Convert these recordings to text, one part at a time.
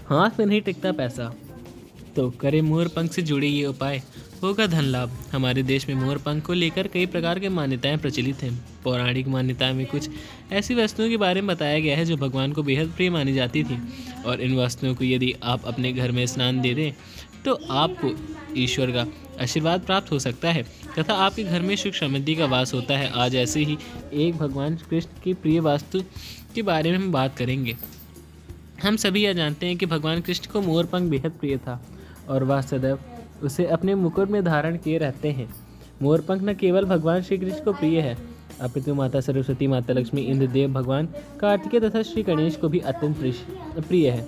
हाथ में नहीं टिकता पैसा, तो करें मोर पंख से जुड़े ये उपाय, होगा धन लाभ। हमारे देश में मोर पंख को लेकर कई प्रकार की मान्यताएं प्रचलित हैं। पौराणिक मान्यताएं में कुछ ऐसी वस्तुओं के बारे में बताया गया है जो भगवान को बेहद प्रिय मानी जाती थी, और इन वस्तुओं को यदि आप अपने घर में स्नान दे दें तो आपको ईश्वर का आशीर्वाद प्राप्त हो सकता है तथा आपके घर में सुख समृद्धि का वास होता है। आज ऐसे ही एक भगवान कृष्ण की प्रिय वस्तु के बारे में हम बात करेंगे। हम सभी यह जानते हैं कि भगवान कृष्ण को मोर पंख बेहद प्रिय था और वह सदैव उसे अपने मुकुट में धारण किए रहते हैं। मोर पंख न केवल भगवान श्री कृष्ण को प्रिय है, अपितु माता सरस्वती, माता लक्ष्मी, इंद्रदेव, भगवान कार्तिकेय तथा श्री गणेश को भी अत्यंत प्रिय है।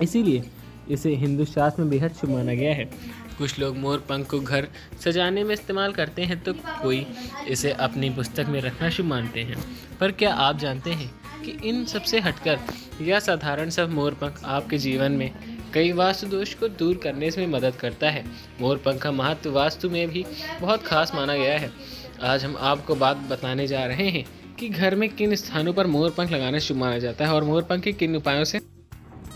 इसीलिए इसे हिंदू शास्त्र में बेहद शुभ माना गया है। कुछ लोग मोर पंख को घर सजाने में इस्तेमाल करते हैं तो कोई इसे अपनी पुस्तक में रखना शुभ मानते हैं। पर क्या आप जानते हैं कि इन सबसे हटकर यह साधारण सा मोर पंख आपके जीवन में कई वास्तु दोष को दूर करने में मदद करता है। मोर पंख का महत्व वास्तु में भी बहुत खास माना गया है। आज हम आपको बात बताने जा रहे हैं कि घर में किन स्थानों पर मोर पंख लगाना शुभ माना जाता है और मोर पंख के किन उपायों से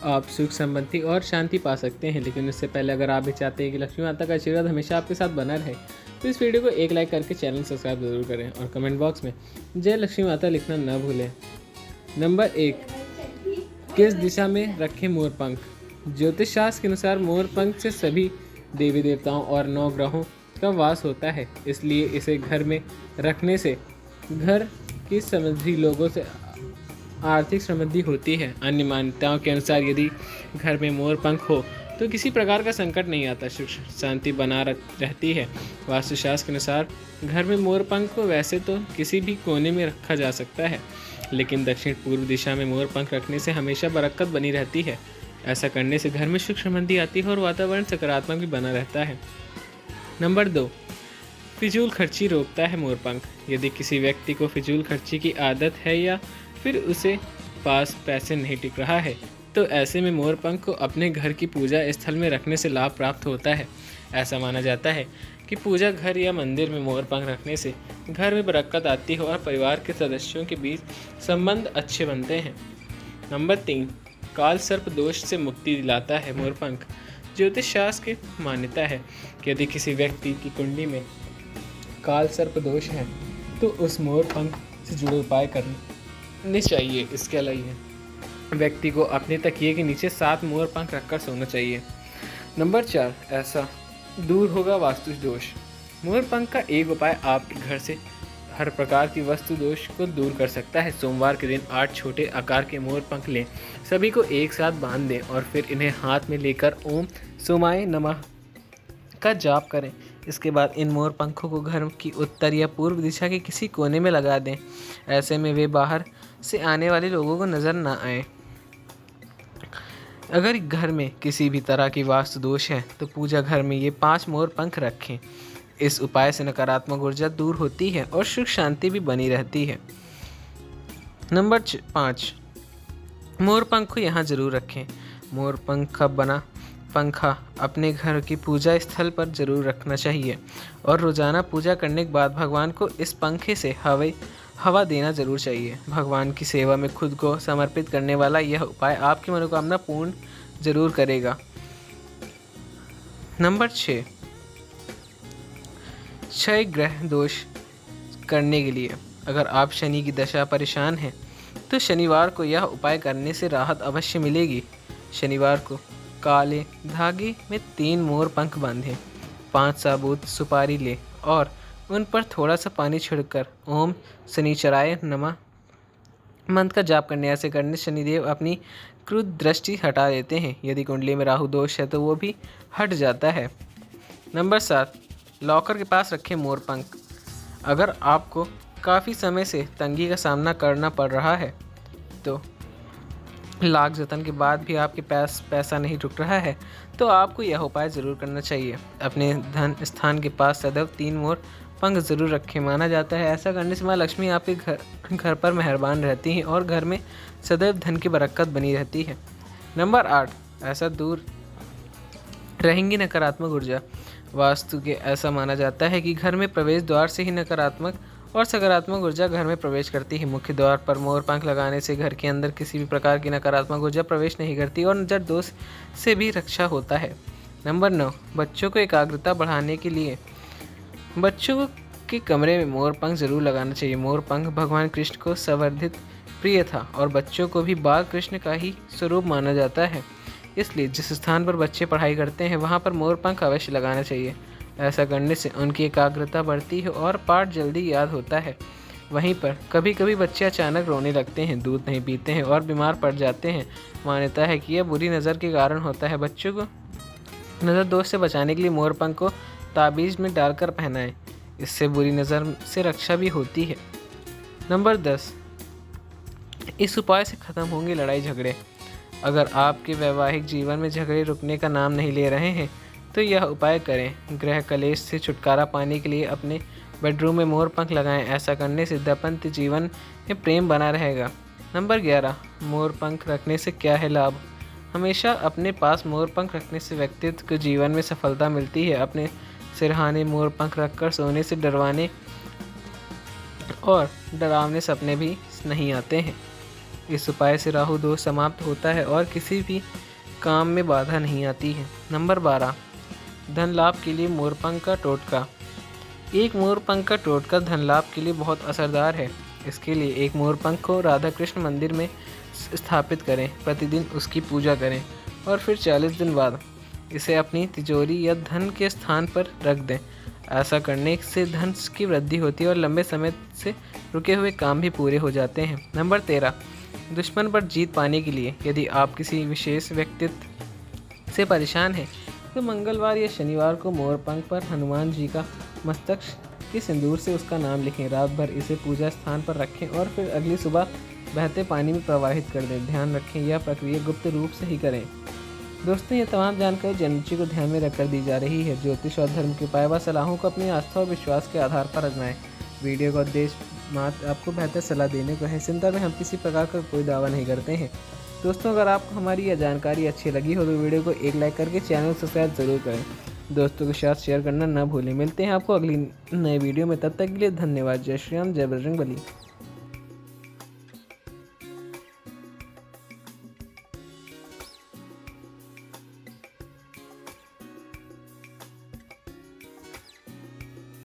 आप सुख संपत्ति और शांति पा सकते हैं। लेकिन उससे पहले अगर आप भी चाहते हैं कि लक्ष्मी माता का आशीर्वाद हमेशा आपके साथ बना रहे तो इस वीडियो को एक लाइक करके चैनल सब्सक्राइब जरूर करें और कमेंट बॉक्स में जय लक्ष्मी माता लिखना न भूलें। नंबर 1, किस दिशा में रखें मोर पंख। ज्योतिष शास्त्र के अनुसार मोर पंख से सभी देवी देवताओं और 9 ग्रहों का वास होता है, इसलिए इसे घर में रखने से घर की समृद्धि, लोगों से आर्थिक समृद्धि होती है। अन्य मान्यताओं के अनुसार यदि घर में मोर पंख हो तो किसी प्रकार का संकट नहीं आता, सुख शांति बना रहती है। वास्तुशास्त्र के अनुसार घर में मोर पंख को वैसे तो किसी भी कोने में रखा जा सकता है, लेकिन दक्षिण पूर्व दिशा में मोर पंख रखने से हमेशा बरकत बनी रहती है। ऐसा करने से घर में सुख समृद्धि आती है और वातावरण सकारात्मक भी बना रहता है। नंबर 2, फिजूल खर्ची रोकता है मोर पंख। यदि किसी व्यक्ति को फिजूल खर्ची की आदत है या फिर उसे पास पैसे नहीं टिक रहा है तो ऐसे में मोर पंख को अपने घर की पूजा स्थल में रखने से लाभ प्राप्त होता है। ऐसा माना जाता है कि पूजा घर या मंदिर में मोर पंख रखने से घर में बरकत आती है और परिवार के सदस्यों के बीच संबंध अच्छे बनते हैं। नंबर 3, काल सर्प दोष से मुक्ति दिलाता है मोर पंख। ज्योतिष शास्त्र की मान्यता है कि यदि किसी व्यक्ति की कुंडली में काल सर्प दोष है तो उस मोर पंख से जुड़े उपाय करने चाहिए। इसके अलावा व्यक्ति को अपने तकिए के नीचे 7 मोर पंख रखकर सोना चाहिए। नंबर 4, ऐसा दूर होगा वास्तु दोष। मोर पंख का एक उपाय आपके घर से हर प्रकार की वस्तु दोष को दूर कर सकता है। सोमवार के दिन 8 छोटे आकार के मोर पंख लें, सभी को एक साथ बांध दें और फिर इन्हें हाथ में लेकर ओम सोमाय नमः का जाप करें। इसके बाद इन मोर पंखों को घर की उत्तर या पूर्व दिशा के किसी कोने में लगा दें। ऐसे में वे बाहर से आने वाले लोगों को नज़र न आए। अगर घर में किसी भी तरह की वास्तु दोष है तो पूजा घर में ये 5 मोर पंख रखें। इस उपाय से नकारात्मक ऊर्जा दूर होती है और सुख शांति भी बनी रहती है। नंबर 5, मोर पंख को यहाँ जरूर रखें। मोर पंख का बना पंखा अपने घर की पूजा स्थल पर जरूर रखना चाहिए और रोजाना पूजा करने के बाद भगवान को इस पंखे से हवा देना जरूर चाहिए। भगवान की सेवा में खुद को समर्पित करने वाला यह उपाय आपकी मनोकामना पूर्ण जरूर करेगा। नंबर 6, क्षय ग्रह दोष करने के लिए अगर आप शनि की दशा परेशान हैं तो शनिवार को यह उपाय करने से राहत अवश्य मिलेगी। शनिवार को काले धागे में 3 मोर पंख बांधें, 5 साबुत सुपारी लें और उन पर थोड़ा सा पानी छिड़कर ओम शनिचराय नमः मंत्र का जाप करने से शनिदेव अपनी क्रुद्ध दृष्टि हटा देते हैं। यदि कुंडली में राहु दोष है तो वो भी हट जाता है। नंबर 7, लॉकर के पास रखें मोर पंख। अगर आपको काफ़ी समय से तंगी का सामना करना पड़ रहा है तो लाख जतन के बाद भी आपके पास पैसा नहीं रुक रहा है तो आपको यह उपाय ज़रूर करना चाहिए। अपने धन स्थान के पास सदैव 3 मोर पंख ज़रूर रखें। माना जाता है ऐसा करने से माँ लक्ष्मी आपके घर पर मेहरबान रहती हैं और घर में सदैव धन की बरकत बनी रहती है। नंबर 8, ऐसा दूर रहेंगी नकारात्मक ऊर्जा। वास्तु के ऐसा माना जाता है कि घर में प्रवेश द्वार से ही नकारात्मक और सकारात्मक ऊर्जा घर में प्रवेश करती है। मुख्य द्वार पर मोर पंख लगाने से घर के अंदर किसी भी प्रकार की नकारात्मक ऊर्जा प्रवेश नहीं करती और नज़र दोष से भी रक्षा होता है। नंबर 9, बच्चों को एकाग्रता बढ़ाने के लिए बच्चों के कमरे में मोर पंख जरूर लगाना चाहिए। मोर पंख भगवान कृष्ण को संवर्धित प्रिय था और बच्चों को भी बाल कृष्ण का ही स्वरूप माना जाता है। इसलिए जिस स्थान पर बच्चे पढ़ाई करते हैं वहाँ पर मोर पंख अवश्य लगाना चाहिए। ऐसा करने से उनकी एकाग्रता बढ़ती है और पाठ जल्दी याद होता है। वहीं पर कभी कभी बच्चे अचानक रोने लगते हैं, दूध नहीं पीते हैं और बीमार पड़ जाते हैं। मान्यता है कि यह बुरी नज़र के कारण होता है। बच्चों को नज़र दोष से बचाने के लिए मोर पंख को ताबीज़ में डालकर पहनाएं। इससे बुरी नज़र से रक्षा भी होती है। नंबर 10, इस उपाय से ख़त्म होंगे लड़ाई झगड़े। अगर आपके वैवाहिक जीवन में झगड़े रुकने का नाम नहीं ले रहे हैं तो यह उपाय करें। गृह कलेश से छुटकारा पाने के लिए अपने बेडरूम में मोर पंख लगाएं। ऐसा करने से दाम्पत्य जीवन में प्रेम बना रहेगा। नंबर 11, मोर पंख रखने से क्या है लाभ। हमेशा अपने पास मोर पंख रखने से व्यक्तित्व को जीवन में सफलता मिलती है। अपने सिरहाने मोर पंख रखकर सोने से डरवाने और डरावने सपने भी नहीं आते हैं। इस उपाय से राहु दोष समाप्त होता है और किसी भी काम में बाधा नहीं आती है। नंबर 12, धन लाभ के लिए मोरपंख का टोटका। एक मोरपंख का टोटका धन लाभ के लिए बहुत असरदार है। इसके लिए एक मोरपंख को राधा कृष्ण मंदिर में स्थापित करें, प्रतिदिन उसकी पूजा करें और फिर 40 दिन बाद इसे अपनी तिजोरी या धन के स्थान पर रख दें। ऐसा करने से धन की वृद्धि होती है और लंबे समय से रुके हुए काम भी पूरे हो जाते हैं। नंबर 13, दुश्मन पर जीत पाने के लिए यदि आप किसी विशेष व्यक्तित्व से परेशान हैं तो मंगलवार या शनिवार को मोरपंख पर हनुमान जी का मस्तक के सिंदूर से उसका नाम लिखें। रात भर इसे पूजा स्थान पर रखें और फिर अगली सुबह बहते पानी में प्रवाहित कर दें। ध्यान रखें यह प्रक्रिया गुप्त रूप से ही करें। दोस्तों, ये तमाम जानकारी जनरुचि को ध्यान में रखकर दी जा रही है। ज्योतिष और धर्म के उपाय व सलाहों को अपनी आस्था और विश्वास के आधार पर आजमाएं। वीडियो का उद्देश्य मात्र आपको बेहतर सलाह देने को है। चिंता में हम किसी प्रकार का कोई दावा नहीं करते हैं। दोस्तों, अगर आपको हमारी यह जानकारी अच्छी लगी हो तो वीडियो को एक लाइक करके चैनल को सब्सक्राइब जरूर करें। दोस्तों के साथ शेयर करना न भूलें। मिलते हैं आपको अगली नए वीडियो में, तब तक के लिए धन्यवाद। जय श्री राम, जय बजरंग बली।